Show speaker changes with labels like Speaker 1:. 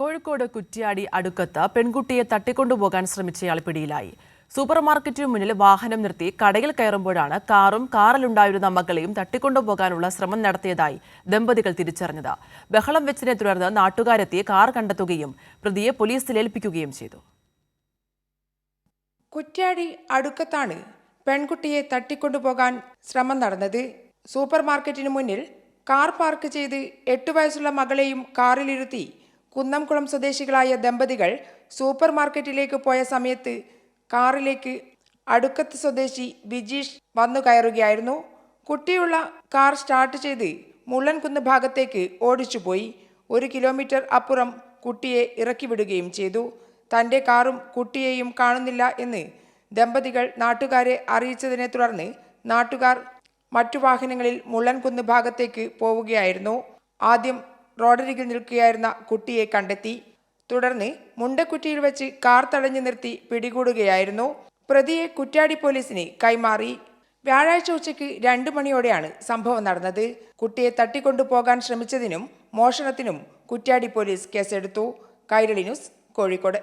Speaker 1: കോഴിക്കോട് കുറ്റ്യാടി അടുക്കത്ത് പെൺകുട്ടിയെ തട്ടിക്കൊണ്ടുപോകാൻ ശ്രമിച്ചയാൾ പിടിയിലായി. സൂപ്പർമാർക്കറ്റിനു മുന്നിൽ വാഹനം നിർത്തി കടയിൽ കയറുമ്പോഴാണ് കാറിലുണ്ടായിരുന്ന മകളെയും തട്ടിക്കൊണ്ടുപോകാനുള്ള ശ്രമം നടത്തിയതായി ദമ്പതികൾ തിരിച്ചറിഞ്ഞത്. ബഹളം വെച്ചതിനെ തുടർന്ന് നാട്ടുകാരെത്തി കാർ കണ്ടെത്തുകയും പ്രതിയെ പോലീസിൽ ഏൽപ്പിക്കുകയും ചെയ്തു.
Speaker 2: കുറ്റ്യാടി അടുക്കത്താണ് പെൺകുട്ടിയെ തട്ടിക്കൊണ്ടുപോകാൻ ശ്രമം നടന്നത്. സൂപ്പർമാർക്കറ്റിനു മുന്നിൽ കാർ പാർക്ക് ചെയ്ത് 8 വയസ്സുള്ള മകളെയും കാറിലിരുത്തി കുന്നംകുളം സ്വദേശികളായ ദമ്പതികൾ സൂപ്പർ മാർക്കറ്റിലേക്ക് പോയ സമയത്ത് കാറിലേക്ക് അടുക്കത്ത് സ്വദേശി വിജീഷ് വന്നു കയറുകയായിരുന്നു. കുട്ടിയുള്ള കാർ സ്റ്റാർട്ട് ചെയ്ത് മുള്ളൻകുന്ന് ഭാഗത്തേക്ക് ഓടിച്ചുപോയി. 1 കിലോമീറ്റർ അപ്പുറം കുട്ടിയെ ഇറക്കി വിടുകയും ചെയ്തു. തൻ്റെ കാറും കുട്ടിയെയും കാണുന്നില്ല എന്ന് ദമ്പതികൾ നാട്ടുകാരെ അറിയിച്ചതിനെ തുടർന്ന് നാട്ടുകാർ മറ്റു വാഹനങ്ങളിൽ മുള്ളൻകുന്ന് ഭാഗത്തേക്ക് പോവുകയായിരുന്നു. ആദ്യം റോഡരികിൽ നിൽക്കുകയായിരുന്ന കുട്ടിയെ കണ്ടെത്തി. തുടർന്ന് മുണ്ടക്കുറ്റിയിൽ വെച്ച് കാർ തടഞ്ഞു നിർത്തി പിടികൂടുകയായിരുന്നു. പ്രതിയെ കുറ്റ്യാടി പോലീസിന് കൈമാറി. വ്യാഴാഴ്ച ഉച്ചയ്ക്ക് 2 മണിയോടെയാണ് സംഭവം നടന്നത്. കുട്ടിയെ തട്ടിക്കൊണ്ടുപോകാൻ ശ്രമിച്ചതിനും മോഷണത്തിനും കുറ്റ്യാടി പോലീസ് കേസെടുത്തു. കൈരളി ന്യൂസ്, കോഴിക്കോട്.